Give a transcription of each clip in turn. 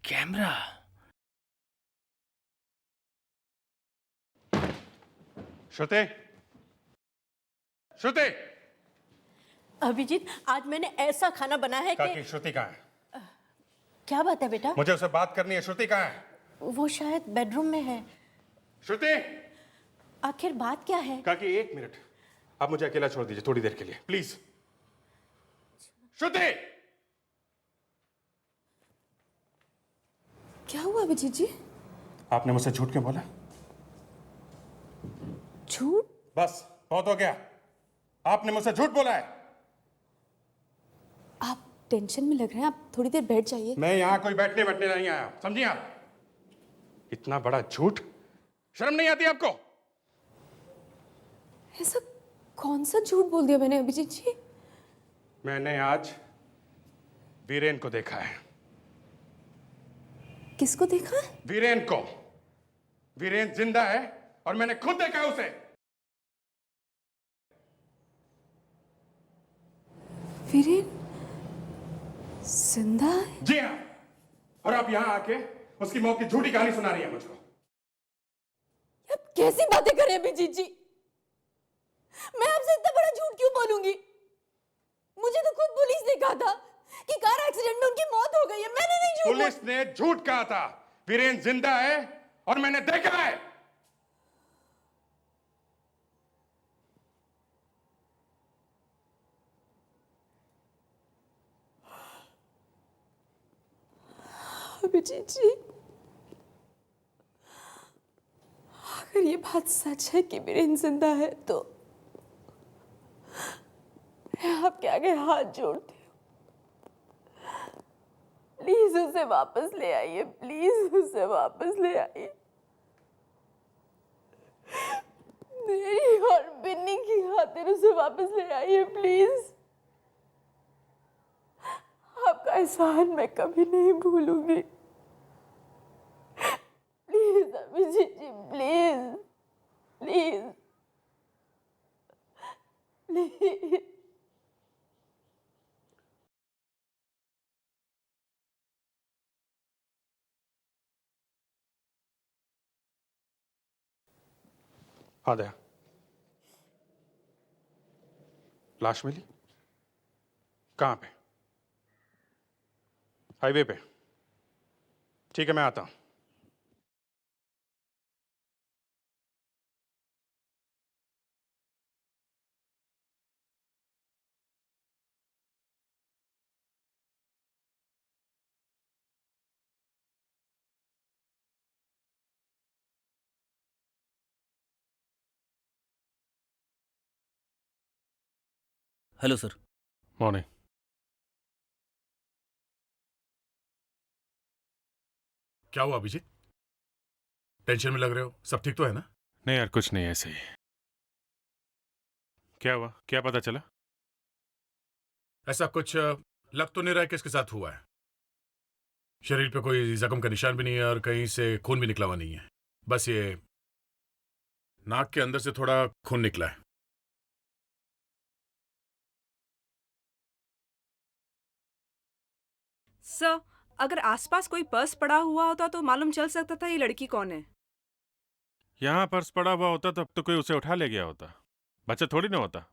Camera. श्रुति, श्रुति। अभिजीत, आज मैंने ऐसा खाना बनाया है काकी, कि श्रुति कहाँ है? क्या बात है बेटा? मुझे उससे बात करनी है। श्रुति कहाँ है? वो शायद बेडरूम में है। श्रुति। आखिर बात क्या है? काकी, एक मिनट, आप मुझे अकेला छोड़ दीजिए थोड़ी देर के लिए, प्लीज। श्रुति। क्या हुआ अभिजीत जी? आपने मुझसे झूठ क्यों बोला? झूठ? बस बहुत हो गया, आपने मुझसे झूठ बोला है। आप टेंशन में लग रहे हैं, आप थोड़ी देर बैठ जाइए। मैं यहाँ कोई बैठने नहीं आया, समझिए आप? इतना बड़ा झूठ, शर्म नहीं आती आपको? ऐसा कौन सा झूठ बोल दिया मैंने अभिजीत जी? मैंने आज वीरेन को देखा है। किसको देखा है? वीरेन को। वीरेन जिंदा है और मैंने खुद देखा है उसे। वीरेन जिंदा है? जी हाँ, और आप यहां आके उसकी मौत की झूठी कहानी सुना रही है मुझको। आप कैसी बातें कर रहे हैं अभिजीत जी? मैं आपसे इतना बड़ा झूठ क्यों बोलूंगी? मुझे तो खुद पुलिस ने कहा था कि कार एक्सीडेंट में उनकी मौत हो गई है। मैंने नहीं झूठ पुलिस ने झूठ कहा था। वीरेन जिंदा है और मैंने देखा है। अभिजीत जी, अगर ये बात सच है कि वीरेन जिंदा है तो मैं आपके आगे हाथ जोड़ती हूँ। प्लीज उसे वापस ले आइए, प्लीज उसे वापस ले आइए। मेरी और बिन्नी की खातिर उसे वापस ले आइए प्लीज। आपका एहसान मैं कभी नहीं भूलूंगी। Please Abhijeet ji, please please please. हाँ दया, लाश मिली? कहां पे? हाईवे पे? ठीक है, मैं आता हूं। Hello sir. मॉर्निंग। क्या हुआ अभिजीत? टेंशन में लग रहे हो, सब ठीक तो है ना? नहीं यार, कुछ नहीं, ऐसे ही। क्या हुआ, क्या पता चला? ऐसा कुछ लग तो नहीं रहा है कि इसके साथ हुआ है। शरीर पे कोई जख्म का निशान भी नहीं है और कहीं से खून भी निकला हुआ नहीं है। बस ये नाक के अंदर से थोड़ा खून निकला है। सर, अगर आसपास कोई पर्स पड़ा हुआ होता तो मालूम चल सकता था ये लड़की कौन है। यहाँ पर्स पड़ा हुआ होता तब तो कोई उसे उठा ले गया होता, बच्चा थोड़ी ना होता।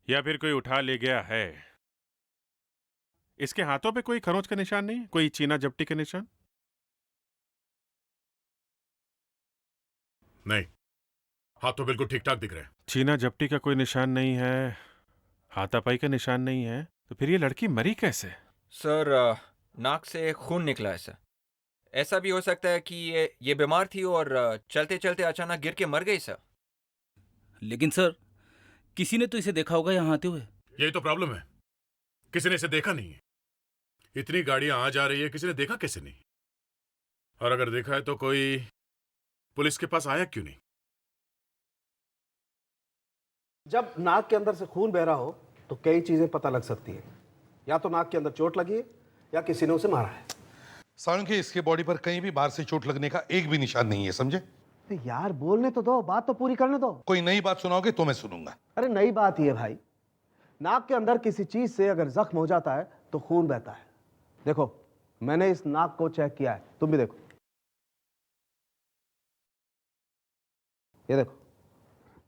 या फिर कोई उठा ले गया है। इसके हाथों पे कोई खरोंच का निशान नहीं, कोई चीना झपटी के निशान? नहीं, हाथ तो बिल्कुल ठीक ठाक दिख रहे हैं। चीना झपटी का कोई निशान नहीं है, हाथापाई का निशान नहीं है, तो फिर ये लड़की मरी कैसे? सर, नाक से खून निकला है सर। ऐसा भी हो सकता है कि ये बीमार थी और चलते चलते अचानक गिर के मर गई सर। लेकिन सर, किसी ने तो इसे देखा होगा यहाँ आते हुए। यही तो प्रॉब्लम है, किसी ने इसे देखा नहीं है। इतनी गाड़ियां आ जा रही है, किसी ने देखा कैसे नहीं? और अगर देखा है तो कोई पुलिस के पास आया क्यों नहीं? जब नाक के अंदर से खून बह रहा हो तो कई चीजें पता लग सकती है। या तो नाक के अंदर चोट लगी है या किसी ने उसे मारा है। साळुंखे, इसके बॉडी पर कहीं भी बाहर से चोट लगने का एक भी निशान नहीं है, समझे? यार बोलने तो दो, बात तो पूरी करने दो। कोई नई बात सुनाओगे तो मैं सुनूंगा। अरे नई बात ही है भाई, नाक के अंदर किसी चीज से अगर जख्म हो जाता है तो खून बहता है। देखो, मैंने इस नाक को चेक किया है, तुम भी देखो। ये देखो,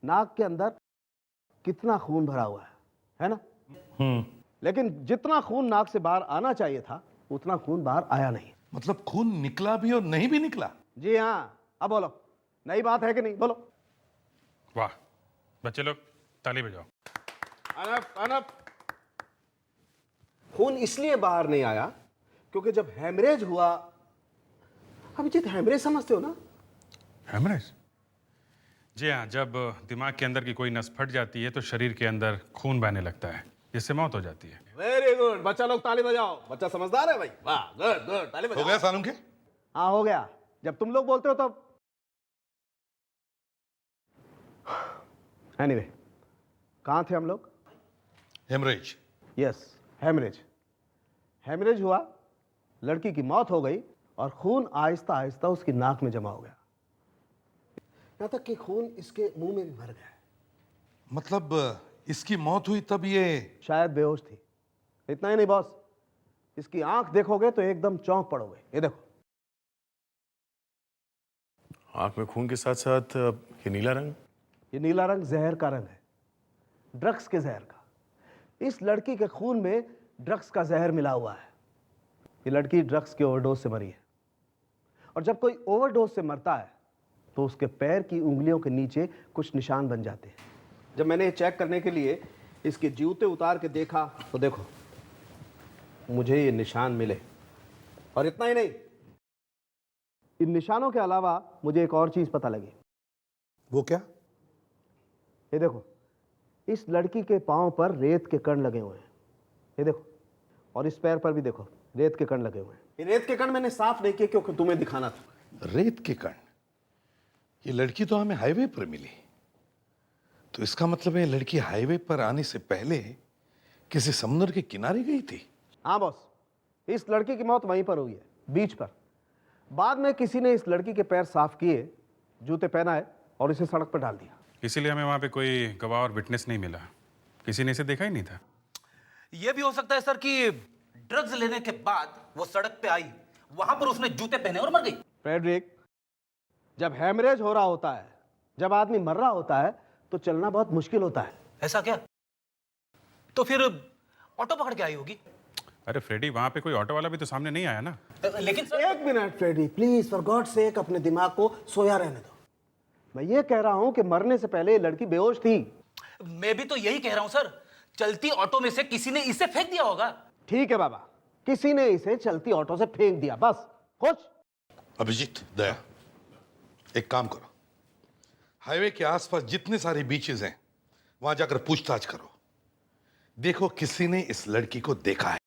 नाक के अंदर कितना खून भरा हुआ है ना? लेकिन जितना खून नाक से बाहर आना चाहिए था उतना खून बाहर आया नहीं। मतलब खून निकला भी और नहीं भी निकला? जी हाँ, अब बोलो, नई बात है कि नहीं? बोलो। वाह, बच्चे लोग ताली बजाओ। Enough enough. खून इसलिए बाहर नहीं आया क्योंकि जब हेमरेज हुआ, अभिजीत हेमरेज समझते हो ना? हेमरेज? जी हाँ, जब दिमाग के अंदर की कोई नस फट जाती है तो शरीर के अंदर खून बहने लगता है, जिससे मौत हो जाती है। वेरी गुड, बच्चा लोग ताली बजाओ, बच्चा समझदार है भाई। वाह, गुड गुड, ताली बजाओ। हो गया सालूम के? हाँ हो गया, जब तुम लोग बोलते हो तब। एनीवे, कहाँ थे हम लोग? हेमरेज। Yes, haemorrhage. हेमरेज हुआ, लड़की की मौत हो गई और खून आहिस्ता आहिस्ता उसकी नाक में जमा हो गया, यहां तक कि खून इसके मुंह में भी भर गया। मतलब इसकी मौत हुई तब ये शायद बेहोश थी। इतना ही नहीं बॉस, इसकी आंख देखोगे तो एकदम चौंक पड़ोगे। ये देखो, आंख में खून के साथ साथ ये नीला रंग। ये नीला रंग जहर का रंग है, ड्रग्स के जहर का। इस लड़की के खून में ड्रग्स का जहर मिला हुआ है। ये लड़की ड्रग्स के ओवरडोज से मरी है, और जब कोई ओवरडोज से मरता है तो उसके पैर की उंगलियों के नीचे कुछ निशान बन जाते हैं। जब मैंने चेक करने के लिए इसके जूते उतार के देखा तो देखो, मुझे ये निशान मिले। और इतना ही नहीं, इन निशानों के अलावा मुझे एक और चीज पता लगी। वो क्या? ये देखो, इस लड़की के पांव पर रेत के कण लगे हुए हैं। ये देखो, और इस पैर पर भी देखो, रेत के कण लगे हुए हैं। ये रेत के कण मैंने साफ नहीं किए क्योंकि तुम्हें दिखाना था। रेत के कण? ये लड़की तो हमें हाईवे पर मिली, तो इसका मतलब है लड़की हाईवे पर आने से पहले किसी समुद्र के किनारे गई थी। हाँ बॉस, इस लड़की की मौत वहीं पर हुई है, बीच पर। बाद में किसी ने इस लड़की के पैर साफ किए, जूते पहनाए और इसे सड़क पर डाल दिया। इसीलिए हमें वहाँ पे कोई गवाह और विटनेस नहीं मिला, किसी ने इसे देखा ही नहीं था। यह भी हो सकता है सर कि ड्रग्स लेने के बाद वो सड़क पे आई, वहां पर उसने जूते पहने और मर गई। फ्रेडरिक, जब हेमरेज हो रहा होता है, जब आदमी मर रहा होता है, तो चलना बहुत मुश्किल होता है। ऐसा क्या? तो फिर ऑटो पकड़ के आई होगी। अरे फ्रेडी, वहाँ पे कोई ऑटो वाला भी तो सामने नहीं आया ना। लेकिन सर, एक minute Freddy, please for God sake अपने दिमाग को सोया रहने दो। मैं ये कह रहा हूं कि मरने से पहले ये लड़की बेहोश थी। मैं भी तो यही कह रहा हूं सर, चलती ऑटो में से किसी ने इसे फेंक दिया होगा। ठीक है बाबा, किसी ने इसे चलती ऑटो से फेंक दिया, बस। खुश? अभिजीत, दया, एक काम करो, हाईवे के आसपास जितने सारे बीचेस हैं वहां जाकर पूछताछ करो, देखो किसी ने इस लड़की को देखा है।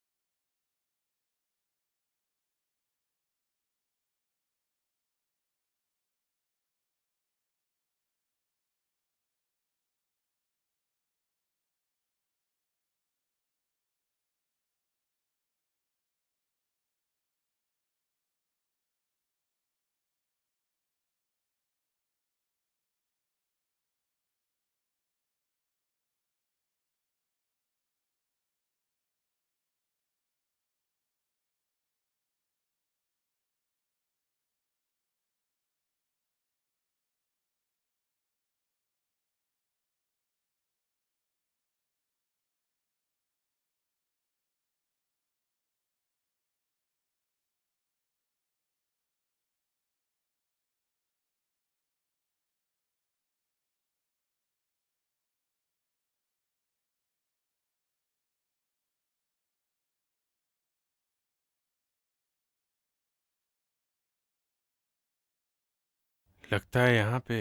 लगता है यहाँ पे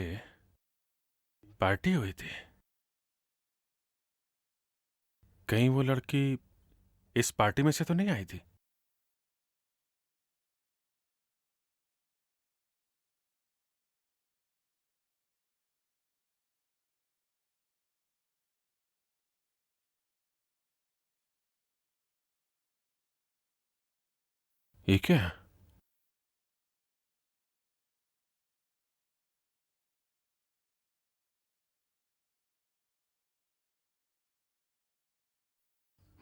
पार्टी हुई थी। कहीं वो लड़की इस पार्टी में से तो नहीं आई थी? ये क्या है?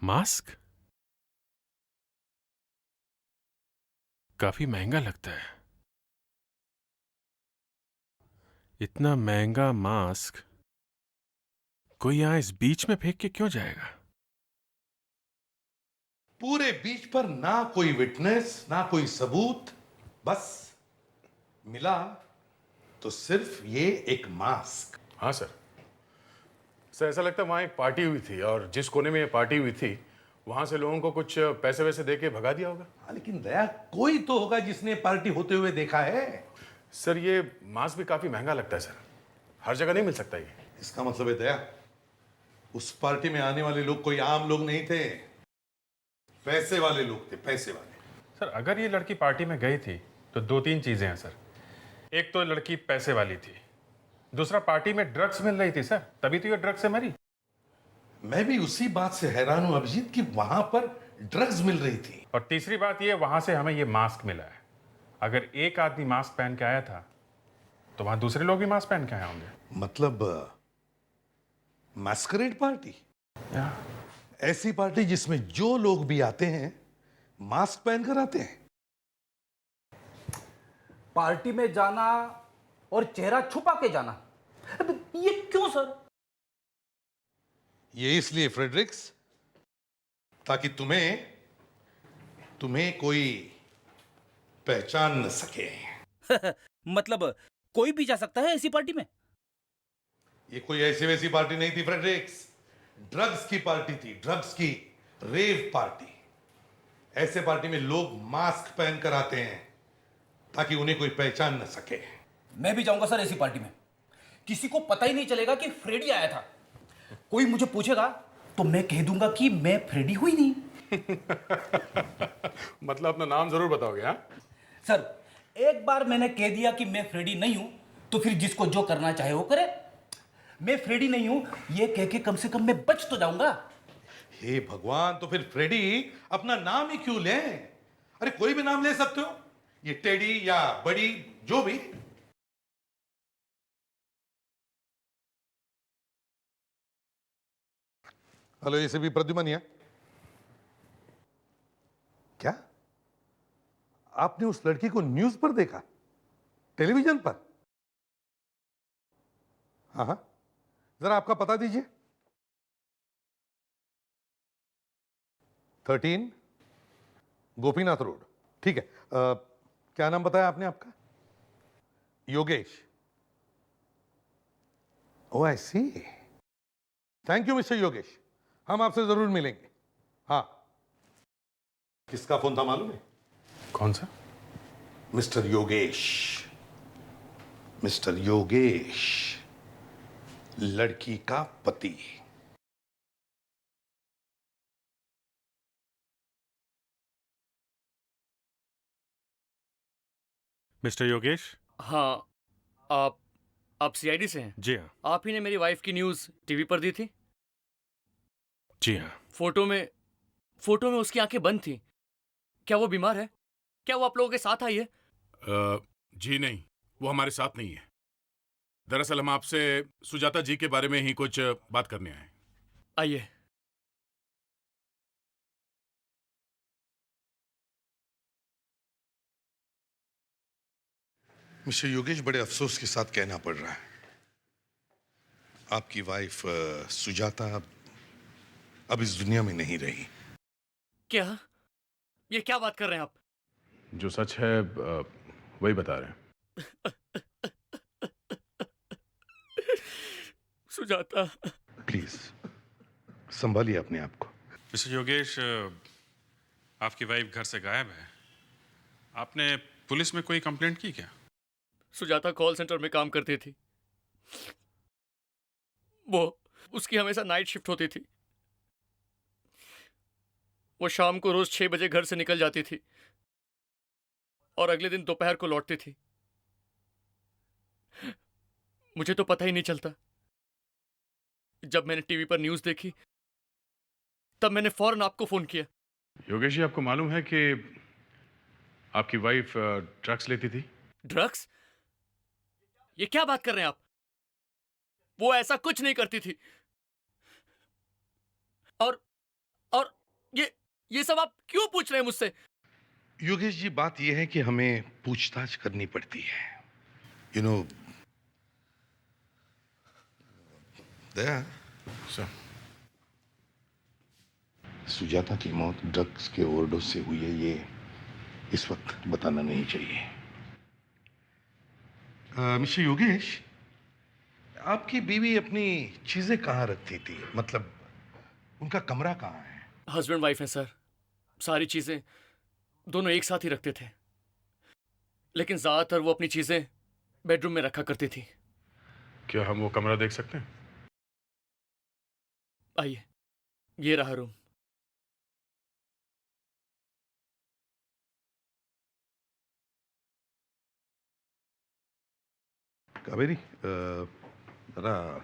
मास्क? काफी महंगा लगता है। इतना महंगा मास्क कोई यहां इस बीच में फेंक के क्यों जाएगा? पूरे बीच पर ना कोई विटनेस ना कोई सबूत, बस मिला तो सिर्फ ये एक मास्क। हाँ सर। सर ऐसा लगता है वहाँ एक पार्टी हुई थी और जिस कोने में ये पार्टी हुई थी वहां से लोगों को कुछ पैसे वैसे दे के भगा दिया होगा। हाँ, लेकिन दया कोई तो होगा जिसने पार्टी होते हुए देखा है। सर ये मास्क भी काफी महंगा लगता है सर, हर जगह नहीं मिल सकता ये। इसका मतलब है दया उस पार्टी में आने वाले लोग कोई आम लोग नहीं थे, पैसे वाले लोग थे, पैसे वाले। सर अगर ये लड़की पार्टी में गई थी तो दो तीन चीजें हैं सर। एक तो लड़की पैसे वाली थी, दूसरा पार्टी में ड्रग्स मिल रही थी सर, तभी तो ये ड्रग्स से मरी। मैं भी उसी बात से हैरान हूं अभिजीत कि वहां पर ड्रग्स मिल रही थी। और तीसरी बात ये, वहां से हमें ये मास्क मिला है। अगर एक आदमी मास्क पहन के आया था तो वहां दूसरे लोग भी मास्क पहन के आए होंगे। मतलब मैस्करेड पार्टी, ऐसी पार्टी जिसमें जो लोग भी आते हैं मास्क पहनकर आते हैं। पार्टी में जाना और चेहरा छुपा के जाना, ये क्यों सर? ये इसलिए फ्रेडरिक्स, ताकि तुम्हें कोई पहचान न सके। मतलब कोई भी जा सकता है ऐसी पार्टी में? ये कोई ऐसी वैसी पार्टी नहीं थी फ्रेडरिक्स, ड्रग्स की पार्टी थी, ड्रग्स की रेव पार्टी। ऐसे पार्टी में लोग मास्क पहनकर आते हैं ताकि उन्हें कोई पहचान न सके। मैं भी जाऊंगा सर ऐसी पार्टी में, किसी को पता ही नहीं चलेगा कि फ्रेडी आया था। कोई मुझे पूछेगा तो मैं कह दूंगा कि मैं फ्रेडी हुई नहीं। मतलब अपना नाम जरूर बताओगे? हाँ सर, एक बार मैंने कह दिया कि मैं फ्रेडी नहीं हूं तो फिर जिसको जो करना चाहे वो करे। मैं फ्रेडी नहीं हूं ये कह के कम से कम मैं बच तो जाऊंगा। हे भगवान, तो फिर फ्रेडी अपना नाम ही क्यों लें? अरे कोई भी नाम ले सकते हो, ये टेडी या बड़ी, जो भी। हेलो, ये भी प्रद्युमन है क्या? आपने उस लड़की को न्यूज पर देखा, टेलीविजन पर? हाँ हाँ, जरा आपका पता दीजिए। 13 गोपीनाथ रोड, ठीक है। क्या नाम बताया आपने आपका? योगेश। ओ आई सी, थैंक यू मिस्टर योगेश, हम आपसे जरूर मिलेंगे। हाँ, किसका फोन था मालूम है? कौन सा? मिस्टर योगेश, मिस्टर योगेश, लड़की का पति। मिस्टर योगेश? हाँ, आप सीआईडी से हैं? जी हाँ। आप ही ने मेरी वाइफ की न्यूज़ टीवी पर दी थी? जी हाँ। फोटो में उसकी आंखें बंद थी। क्या वो बीमार है? क्या वो आप लोगों के साथ आई है? जी नहीं, वो हमारे साथ नहीं है। दरअसल हम आपसे सुजाता जी के बारे में ही कुछ बात करने आए। आइए। मिस्टर योगेश, बड़े अफसोस के साथ कहना पड़ रहा है, आपकी वाइफ सुजाता अब इस दुनिया में नहीं रही। क्या? ये क्या बात कर रहे हैं आप? जो सच है वही बता रहे हैं। सुजाता, प्लीज संभालिए अपने आप को। मिस्टर योगेश, आपकी वाइफ घर से गायब है। आपने पुलिस में कोई कंप्लेंट की क्या? सुजाता कॉल सेंटर में काम करती थी। वो उसकी हमेशा नाइट शिफ्ट होती थी। वो शाम को रोज 6 बजे घर से निकल जाती थी और अगले दिन दोपहर को लौटती थी। मुझे तो पता ही नहीं चलता। जब मैंने टीवी पर न्यूज़ देखी तब मैंने फौरन आपको फोन किया। योगेश जी, आपको मालूम है कि आपकी वाइफ ड्रग्स लेती थी? ड्रग्स? ये क्या बात कर रहे हैं आप? वो ऐसा कुछ नहीं करती थी। और ये सब आप क्यों पूछ रहे हैं मुझसे? योगेश जी, बात यह है कि हमें पूछताछ करनी पड़ती है। दया, सर, सुजाता की मौत ड्रग्स के ओवरडोज से हुई है, ये इस वक्त बताना नहीं चाहिए। मिस्टर योगेश, आपकी बीवी अपनी चीजें कहाँ रखती थी? मतलब उनका कमरा कहाँ है? हस्बैंड वाइफ है सर, सारी चीजें दोनों एक साथ ही रखते थे, लेकिन ज्यादातर वो अपनी चीजें बेडरूम में रखा करती थी। क्या हम वो कमरा देख सकते हैं? आइए, ये रहा रूम। कावेरी, जरा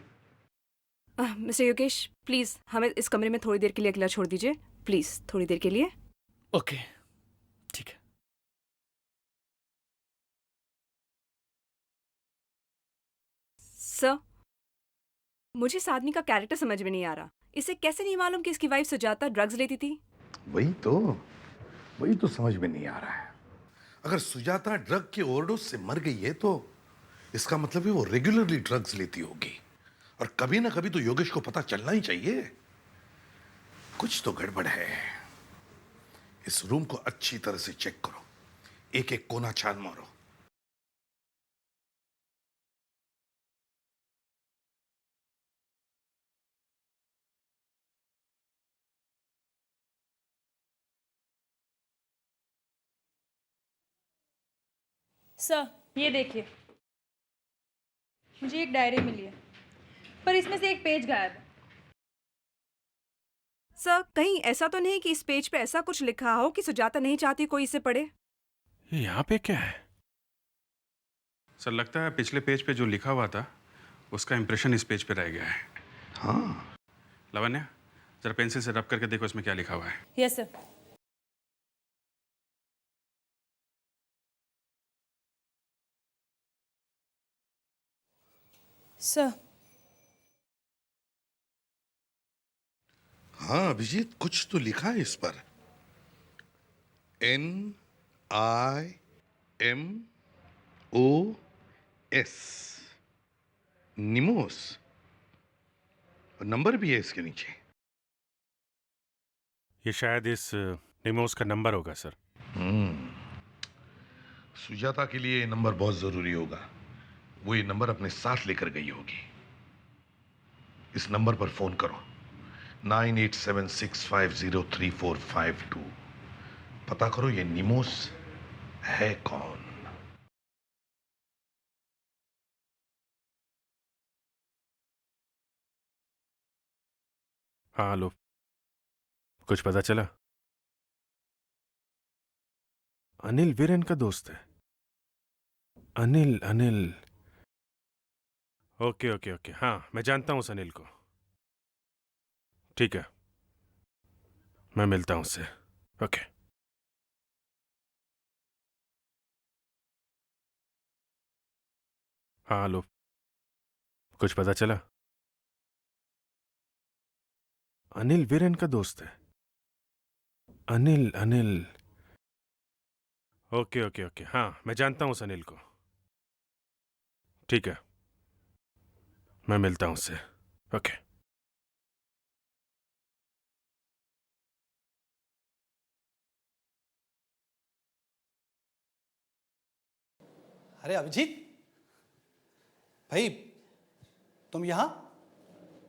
मिस्टर योगेश, प्लीज हमें इस कमरे में थोड़ी देर के लिए अकेला छोड़ दीजिए, प्लीज थोड़ी देर के लिए। ओके, ठीक है। सर, मुझे इस आदमी का कैरेक्टर समझ में नहीं आ रहा। इसे कैसे नहीं मालूम कि इसकी वाइफ सुजाता ड्रग्स लेती थी? वही तो समझ में नहीं आ रहा है। अगर सुजाता ड्रग के ओवरडोज से मर गई है तो इसका मतलब है वो रेगुलरली ड्रग्स लेती होगी, और कभी ना कभी तो योगेश को पता चलना ही चाहिए। कुछ तो गड़बड़ है। इस रूम को अच्छी तरह से चेक करो, एक एक कोना छान मारो। सर, ये देखिए, मुझे एक डायरी मिली है, पर इसमें से एक पेज गायब है। सर, कहीं ऐसा तो नहीं कि इस पेज पे ऐसा कुछ लिखा हो कि सुजाता नहीं चाहती कोई इसे पढ़े? ये यहाँ पे क्या है? सर, लगता है पिछले पेज पे जो लिखा हुआ था उसका इंप्रेशन इस पेज पे रह गया है। हाँ, लावण्या, जरा पेंसिल से रब करके देखो इसमें क्या लिखा हुआ है। Yes sir. सर, हाँ अभिजीत, कुछ तो लिखा है इस पर। NIMOS, निमोस। नंबर भी है इसके नीचे। ये शायद इस निमोस का नंबर होगा सर। सुजाता के लिए ये नंबर बहुत जरूरी होगा। वो ये नंबर अपने साथ लेकर गई होगी। इस नंबर पर फोन करो, 9876503452। पता करो ये निमोस है कौन। हाँ, लो, कुछ पता चला? अनिल वीरेन का दोस्त है। अनिल। ओके, हाँ मैं जानता हूं उस अनिल को। ठीक है, मैं मिलता हूं उससे। ओके। हाँ, लो, कुछ पता चला? अनिल वीरेन का दोस्त है। अनिल। ओके, हाँ मैं जानता हूं उस अनिल को। ठीक है, मैं मिलता हूं उससे। ओके। अरे अभिजीत भाई, तुम यहाँ?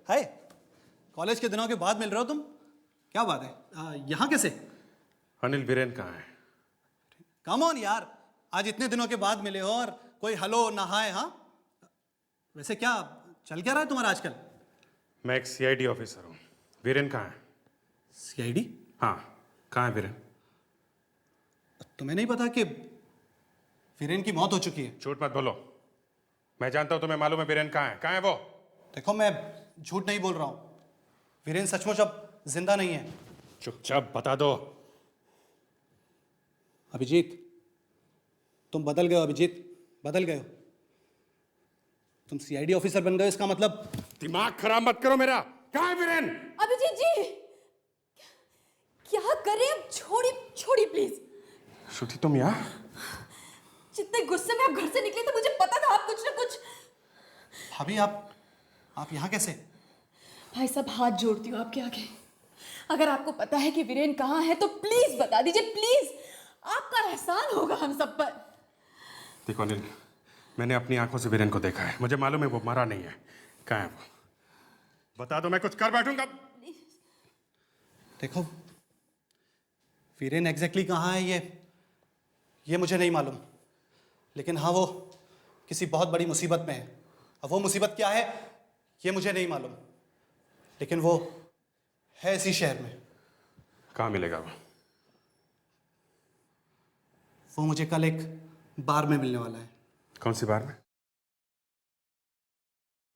हाय, कॉलेज के दिनों के बाद मिल रहे हो तुम? क्या बात है, यहाँ कैसे? अनिल वीरेन कहाँ है? कम ऑन यार, आज इतने दिनों के बाद मिले हो और कोई हेलो ना हाय। हाँ, वैसे क्या चल क्या रहा है तुम्हारा आजकल? मैं एक CID ऑफिसर हूँ। वीरेन कहाँ है? CID? हाँ, कहाँ है वीरेन? तुम्हें नहीं पता कि वीरेन की मौत हो चुकी है? झूठ मत बोलो, मैं जानता हूँ, तुम्हें मालूम है वीरेन कहाँ है वो? देखो, मैं झूठ नहीं बोल रहा हूँ, वीरेन सचमुच अब जिंदा नहीं है। चुपचाप बता दो। अभिजीत, तुम बदल गए हो। अभिजीत, बदल गए हो तुम। CID ऑफिसर बन गए, इसका मतलब। दिमाग खराब मत करो मेरा। कहाँ है वीरेन? अभिजीत जी, क्या करें अब? छोड़ी प्लीज। श्रुति तुम यहाँ? जितने गुस्से में आप घर से निकले थे मुझे पता था आप कुछ ना कुछ। भाभी आप यहाँ कैसे? भाई साहब हाथ जोड़ती हूँ आपके आगे, अगर आपको पता है कि वीरेन कहाँ है तो प्लीज बता दीजिए, प्लीज। आपका एहसान होगा हम सब पर। देखो अनिल, मैंने अपनी आंखों से वीरेन को देखा है, मुझे मालूम है वो मरा नहीं है। कहाँ है वो? बता दो, मैं कुछ कर बैठूंगा। देखो वीरेन एग्जैक्टली कहाँ है ये मुझे नहीं मालूम, लेकिन हाँ वो किसी बहुत बड़ी मुसीबत में है। अब वो मुसीबत क्या है ये मुझे नहीं मालूम, लेकिन वो है इसी शहर में। कहाँ मिलेगा वो? वो मुझे कल एक बार में मिलने वाला है। कौन सी बार में?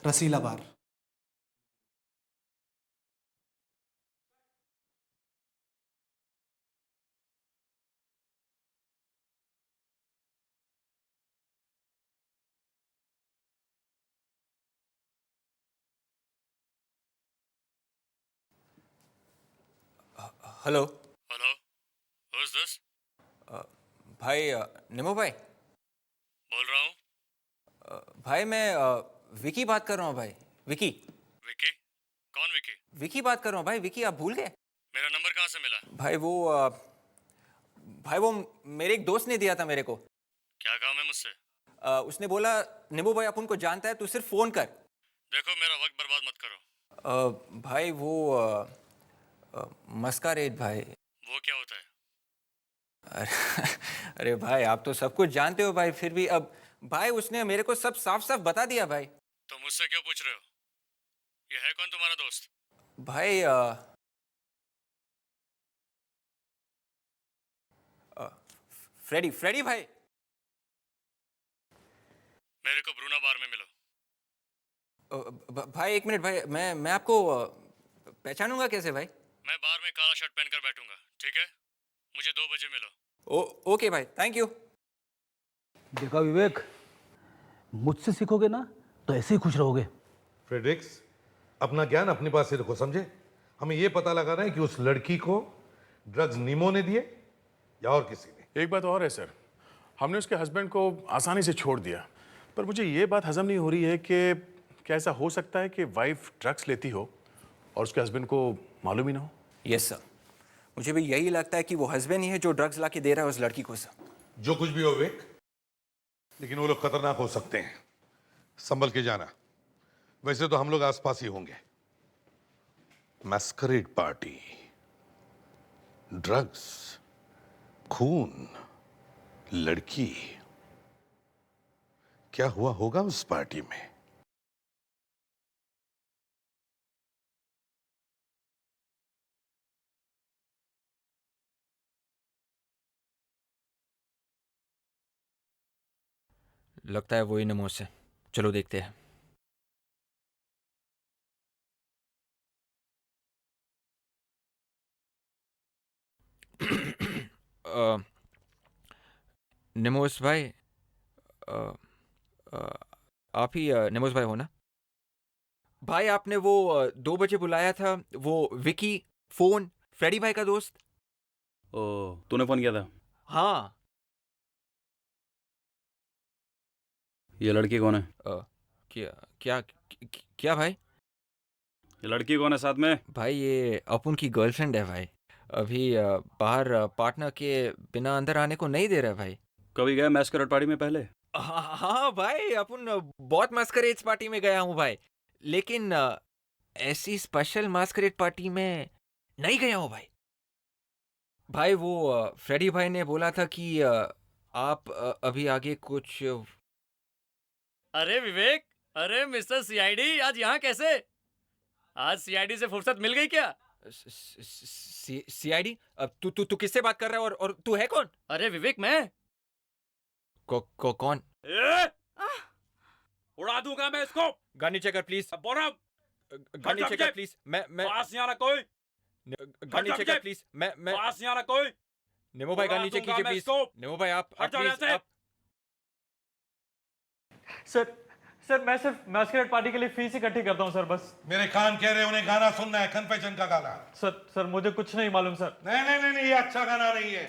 Rasila bar. Hello. Hello, who is this? भाई निमो भाई बोल रहा हूँ। भाई मैं विकी बात कर रहा हूँ भाई। विकी। विकी? कौन विकी? विकी बात कर रहा हूँ भाई। विकी आप भूल गए? मेरा नंबर कहाँ से मिला? भाई वो मेरे एक दोस्त ने दिया था मेरे को। क्या काम है मुझसे? उसने बोला निमो भाई आप उनको जानता है, तू सिर्फ फोन कर। देखो मेरा वक्त बर्बाद मत करो। भाई वो मस्कारेड भाई। वो क्या होता है? अरे भाई आप तो सब कुछ जानते हो भाई, फिर भी अब भाई उसने मेरे को सब साफ साफ बता दिया भाई। तो मुझसे क्यों पूछ रहे हो? ये है कौन तुम्हारा दोस्त? भाई फ्रेडी भाई। मेरे को ब्रूना बार में मिलो। भाई एक मिनट भाई, मैं आपको पहचानूंगा कैसे भाई? मैं बार में काला शर्ट पहनकर बैठूंगा, ठीक है? मुझे 2 बजे मिलो। ओके भाई, थैंक यू। देखा विवेक, मुझसे सीखोगे ना तो ऐसे ही खुश रहोगे। फ्रेडरिक्स, अपना ज्ञान अपने पास ही रखो, समझे? हमें यह पता लगाना है कि उस लड़की को ड्रग्स नीमो ने दिए या और किसी ने। एक बात और है सर, हमने उसके हस्बैंड को आसानी से छोड़ दिया, पर मुझे ये बात हजम नहीं हो रही है कि क्या ऐसा हो सकता है कि वाइफ ड्रग्स लेती हो और उसके हस्बैंड को मालूम ही ना हो? यस सर, मुझे भी यही लगता है कि वो हस्बैंड ही है जो ड्रग्स ला के दे रहा है उस लड़की को सर। जो कुछ भी हो विवेक, लेकिन वो लोग खतरनाक हो सकते हैं, संभल के जाना। वैसे तो हम लोग आसपास ही होंगे। मैस्करेड पार्टी, ड्रग्स, खून, लड़की, क्या हुआ होगा उस पार्टी में? लगता है वही नमो से। चलो देखते हैं। निमोस भाई, आप ही निमोस भाई हो ना? भाई आपने वो 2 बजे बुलाया था, वो विकी फोन, फ्रेडी भाई का दोस्त। ओ, तूने फोन किया था? हाँ। ये लड़की कौन है? क्या क्या क्या भाई? ये लड़की कौन है साथ में? भाई ये अपुन की गर्लफ्रेंड है भाई। अभी बाहर पार्टनर के बिना अंदर आने को नहीं दे रहा है भाई। कभी गया मैस्करेड पार्टी में पहले? हाँ भाई, अपुन बहुत मास्करेड पार्टी में गया हूँ भाई, लेकिन ऐसी स्पेशल मास्करेड पार्टी में नहीं गया हूँ भाई। भाई वो फ्रेडी भाई ने बोला था कि आप अभी आगे कुछ। अरे विवेक, अरे मिस्टर सीआईडी, आज यहाँ कैसे? आज सीआईडी से फुर्सत मिल गई क्या? सीआईडी? अब तू किससे बात कर रहा है और तू है कौन? अरे विवेक, मैं कौन? उड़ा दूंगा मैं इसको। गन नीचे कर प्लीज। बोल रहा हूं, गन नीचे कर प्लीज। मैं पास नहीं आना कोई। गन नीचे कर प्लीज। मैं पास नहीं आना कोई। निमो भाई गन नीचे कीजिए प्लीज। निमो भाई आप प्लीज। सर मैं सिर्फ मैस्करेड पार्टी के लिए फीस इकट्ठी करता हूँ सर, बस। मेरे कान कह रहे हैं उन्हें गाना सुनना है, कन्फेशन का गाना। सर मुझे कुछ नहीं मालूम सर। नहीं, ये अच्छा गाना नहीं है।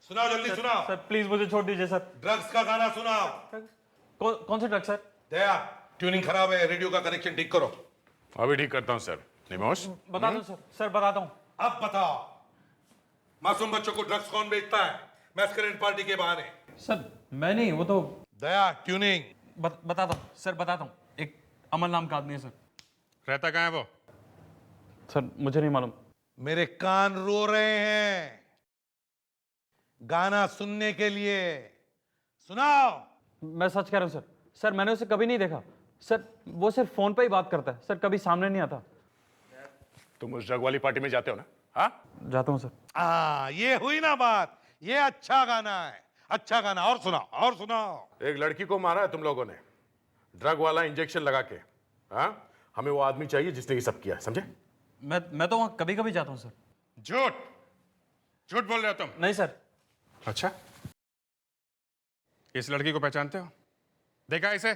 सुनाओ जल्दी सुनाओ। सर प्लीज मुझे छोड़ दीजिए सर। ड्रग्स का गाना सुनाओ। कौन से ड्रग सर? दया, ट्यूनिंग खराब है, रेडियो का कनेक्शन ठीक करो। अभी ठीक करता हूँ सर। निमोश, बता दो सर। सर बताता हूँ। अब बताओ, मासूम बच्चों को ड्रग्स कौन बेचता है मैस्करेड पार्टी के बहाने? सर मैं नहीं, वो तो दया, ट्यूनिंग। बताता हूँ सर, बताता हूँ। एक अमन नाम का आदमी है सर। रहता कहाँ है वो? सर मुझे नहीं मालूम। मेरे कान रो रहे हैं गाना सुनने के लिए। सुनाओ। मैं सच कह रहा हूँ सर। सर मैंने उसे कभी नहीं देखा सर, वो सिर्फ फोन पे ही बात करता है सर, कभी सामने नहीं आता। तुम उस ड्रग वाली पार्टी में जाते हो ना? हाँ, जाता हूँ सर। ये हुई ना बात। ये अच्छा गाना है, अच्छा गाना। और सुनाओ, और सुनाओ। एक लड़की को मारा है तुम लोगों ने, ड्रग वाला इंजेक्शन लगा के। हाँ, हमें वो आदमी चाहिए जिसने ये सब किया, समझे? मैं तो वहाँ कभी कभी जाता हूँ सर। झूठ, झूठ बोल रहे हो तुम। नहीं सर। अच्छा, इस लड़की को पहचानते हो? देखा इसे?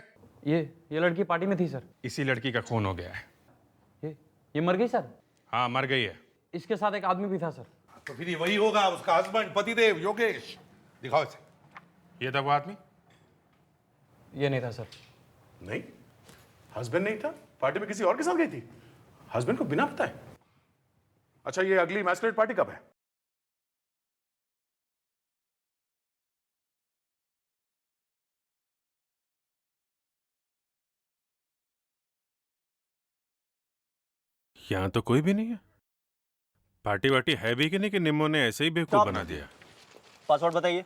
ये लड़की पार्टी में थी सर। इसी लड़की का खून हो गया है। ये मर गई सर? हाँ, मर गई है। इसके साथ एक आदमी भी था सर। तो फिर ये वही होगा, उसका हस्बैंड, पतिदेव, योगेश। दिखाओ इसे। ये था वो आदमी? ये नहीं था सर। नहीं, हस्बैंड नहीं था, पार्टी में किसी और के साथ गई थी, हस्बैंड को बिना बताए। अच्छा, ये अगली मैस्करेड पार्टी कब है? यहाँ तो कोई भी नहीं है। पार्टी वार्टी है भी कि नहीं, कि निम्मो ने ऐसे ही बेवकूफ बना दिया? पासवर्ड बताइए।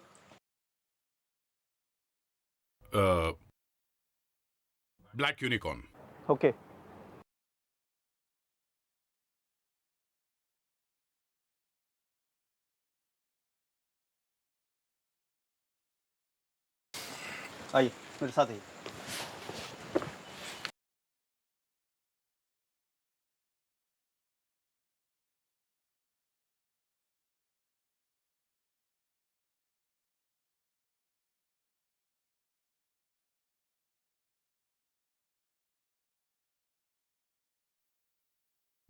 Black unicorn. ओके। आइए मेरे साथ आइए।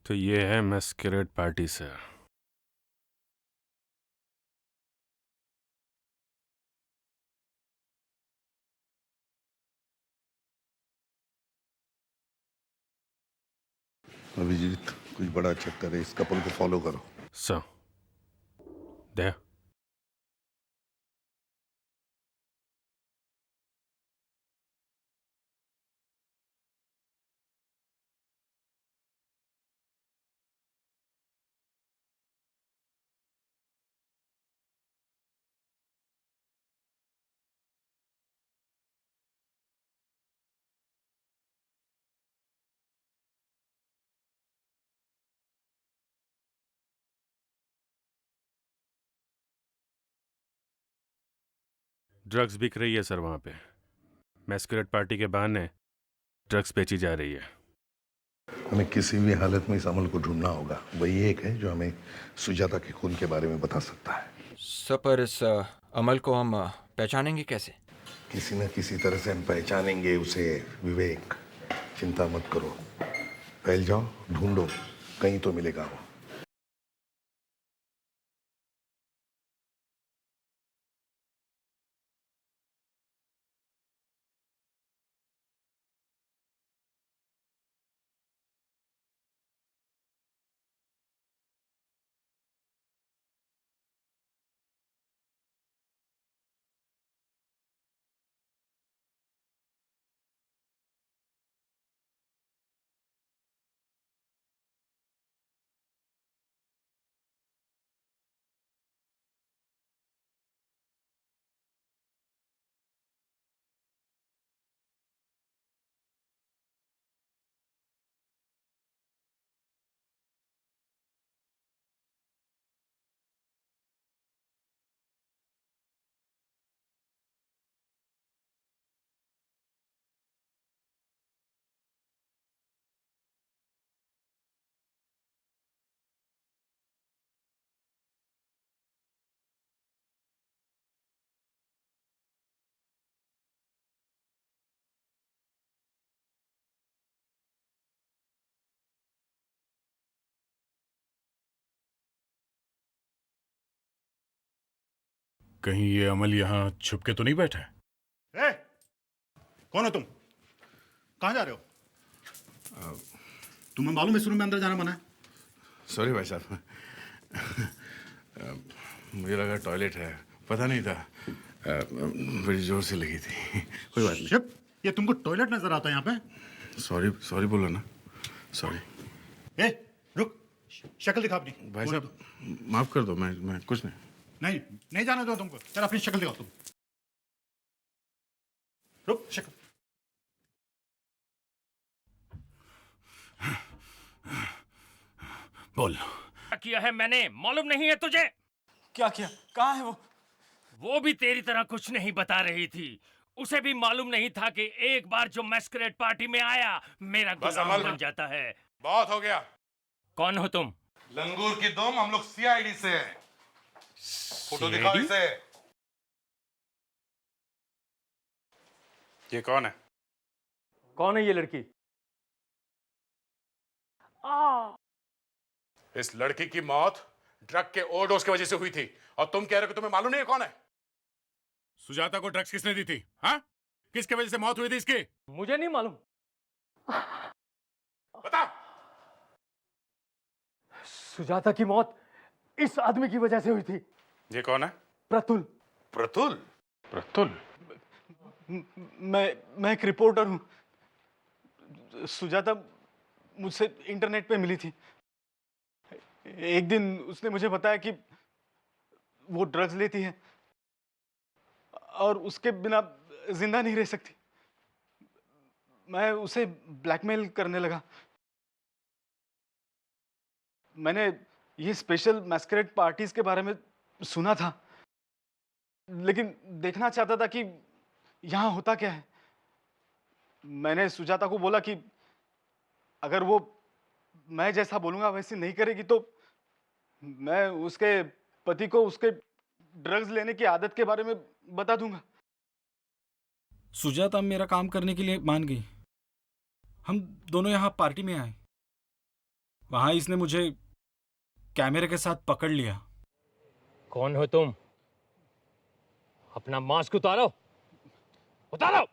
तो ये है मैस्करेड पार्टी सर। अभिजीत, कुछ बड़ा चक्कर है, इस कपल को फॉलो करो। सर, दया। ड्रग्स बिक रही है सर वहाँ पे। मैस्करेड पार्टी के बहाने ड्रग्स बेची जा रही है। हमें किसी भी हालत में इस अमल को ढूंढना होगा। वही एक है जो हमें सुजाता के खून के बारे में बता सकता है। सर पर इस अमल को हम पहचानेंगे कैसे? किसी न किसी तरह से हम पहचानेंगे उसे। विवेक, चिंता मत करो, फैल जाओ, ढूंढो, कहीं तो मिलेगा वो। कहीं ये अमल यहाँ छुप के तो नहीं बैठा है? ए, कौन हो तुम? कहाँ जा रहे हो? तुम्हें मालूम है इस रूम में अंदर जाना मना है? सॉरी भाई साहब, मुझे लगा टॉयलेट है, पता नहीं था। बड़ी जोर से लगी थी। कोई बात नहीं। शिप, ये तुमको टॉयलेट नजर आता है यहाँ पे? सॉरी सॉरी बोलो ना, सॉरी। ए, रुक, शक्ल दिखा अपनी। भाई साहब माफ कर दो, मैं कुछ नहीं। नहीं जाने दो तुमको। चल अपनी शक्ल दिखाओ तुम। रुक, शक्ल। बोल। क्या किया है मैंने, मालूम नहीं है तुझे? क्या किया? कहाँ है वो? वो भी तेरी तरह कुछ नहीं बता रही थी। उसे भी मालूम नहीं था कि एक बार जो मैस्करेड पार्टी में आया मेरा गुलाम बन जाता है। बहुत हो गया। कौन हो तुम? लंगूर की दुम, हम लोग सीआईडी से हैं। फोटो दिखाओ इसे। ये कौन है? कौन है ये लड़की? इस लड़की की मौत ड्रग के ओवरडोज की वजह से हुई थी और तुम कह रहे हो कि तुम्हें मालूम नहीं है कौन है? सुजाता को ड्रग्स किसने दी थी? हाँ, किसके वजह से मौत हुई थी इसकी? मुझे नहीं मालूम। बता। सुजाता की मौत इस आदमी की वजह से हुई थी। ये कौन है? प्रतुल। प्रतुल? प्रतुल? मैं एक रिपोर्टर हूँ। सुजाता मुझसे इंटरनेट पे मिली थी। एक दिन उसने मुझे बताया कि वो ड्रग्स लेती है और उसके बिना जिंदा नहीं रह सकती। मैं उसे ब्लैकमेल करने लगा। मैंने ये स्पेशल मैस्करेड पार्टीज के बारे में सुना था, लेकिन देखना चाहता था कि यहाँ होता क्या है। मैंने सुजाता को बोला कि अगर वो मैं जैसा बोलूंगा वैसे नहीं करेगी तो मैं उसके पति को उसके ड्रग्स लेने की आदत के बारे में बता दूंगा। सुजाता मेरा काम करने के लिए मान गई। हम दोनों यहाँ पार्टी में आए। वहां इसने मुझे कैमरे के साथ पकड़ लिया। कौन हो तुम? अपना मास्क उतारो, उतारो।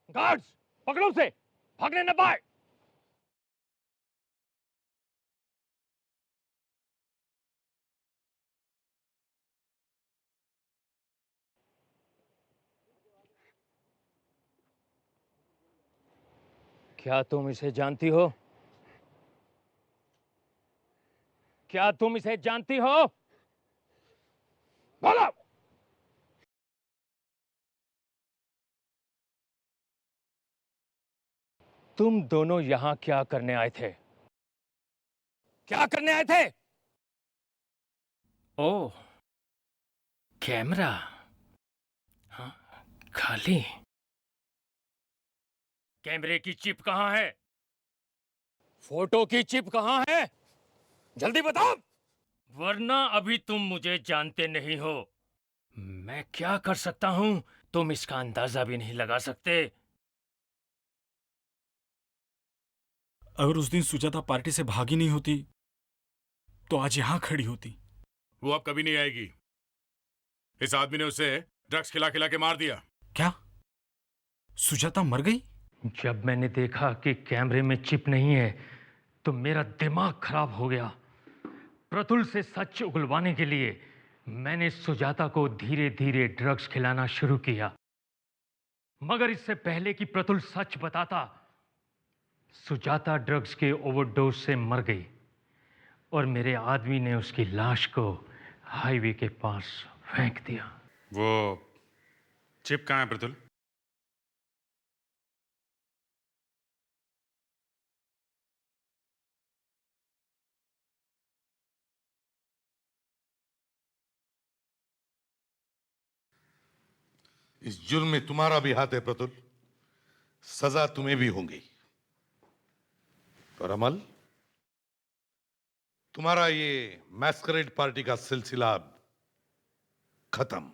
गार्ड्स, पकड़ो उसे, भागने न पाए। क्या तुम इसे जानती हो? क्या तुम इसे जानती हो? बोलो। तुम दोनों यहां क्या करने आए थे? क्या करने आए थे? ओह, कैमरा। हाँ, खाली। कैमरे की चिप कहां है? फोटो की चिप कहां है? जल्दी बताओ, वरना अभी तुम मुझे जानते नहीं हो। मैं क्या कर सकता हूं तुम इसका अंदाजा भी नहीं लगा सकते। अगर उस दिन सुजाता पार्टी से भागी नहीं होती तो आज यहां खड़ी होती। वो अब कभी नहीं आएगी। इस आदमी ने उसे ड्रग्स खिला खिला के मार दिया। क्या सुजाता मर गई? जब मैंने देखा कि कैमरे में चिप नहीं है तो मेरा दिमाग खराब हो गया। प्रतुल से सच उगलवाने के लिए मैंने सुजाता को धीरे धीरे ड्रग्स खिलाना शुरू किया। मगर इससे पहले कि प्रतुल सच बताता, सुजाता ड्रग्स के ओवरडोज से मर गई और मेरे आदमी ने उसकी लाश को हाईवे के पास फेंक दिया। वो चिप कहाँ है प्रतुल? इस जुर्म में तुम्हारा भी हाथ है प्रतुल। सजा तुम्हें भी होगी। और अमल, तुम्हारा ये मैस्करेड पार्टी का सिलसिला अब खत्म।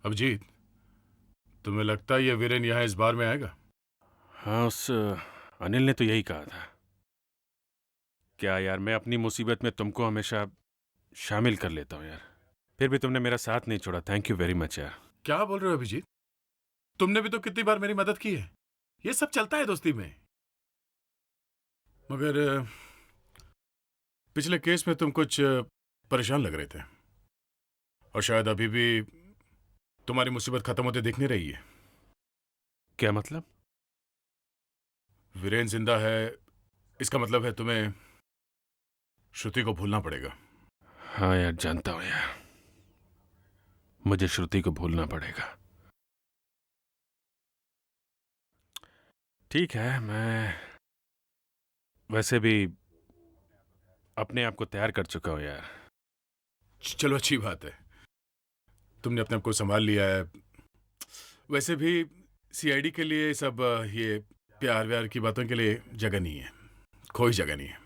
अभिजीत, तुम्हें लगता है ये वीरेन यहाँ इस बार में आएगा? हाँ, उस अनिल ने तो यही कहा था। क्या यार, मैं अपनी मुसीबत में तुमको हमेशा शामिल कर लेता हूँ यार, फिर भी तुमने मेरा साथ नहीं छोड़ा। थैंक यू वेरी मच यार। क्या बोल रहे हो अभिजीत? तुमने भी तो कितनी बार मेरी मदद की है। ये सब चलता है दोस्ती में। मगर पिछले केस में तुम कुछ परेशान लग रहे थे, और शायद अभी भी तुम्हारी मुसीबत खत्म होते दिख नहीं रही है। क्या मतलब? वीरेन जिंदा है, इसका मतलब है तुम्हें श्रुति को भूलना पड़ेगा। हाँ यार, जानता हूँ यार, मुझे श्रुति को भूलना पड़ेगा। ठीक है, मैं वैसे भी अपने आप को तैयार कर चुका हूं यार। चलो अच्छी बात है, तुमने अपने आप को संभाल लिया है। वैसे भी सीआईडी के लिए सब ये प्यार व्यार की बातों के लिए जगह नहीं है, कोई जगह नहीं है।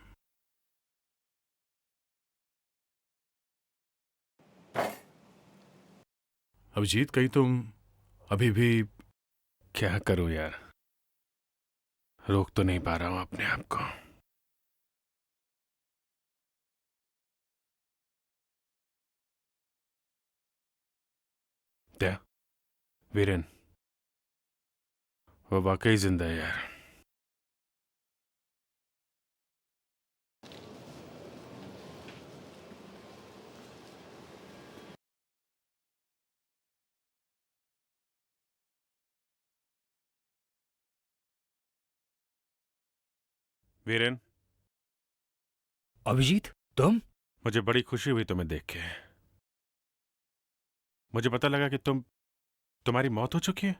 अभिजीत, कहीं तुम अभी भी... क्या करूं यार, रोक तो नहीं पा रहा हूं अपने आप को। क्या वीरेन, वो वाकई जिंदा है यार। वीरेन। अभिजीत, तुम? मुझे बड़ी खुशी हुई तुम्हें देख के। मुझे पता लगा कि तुम्हारी मौत हो चुकी है।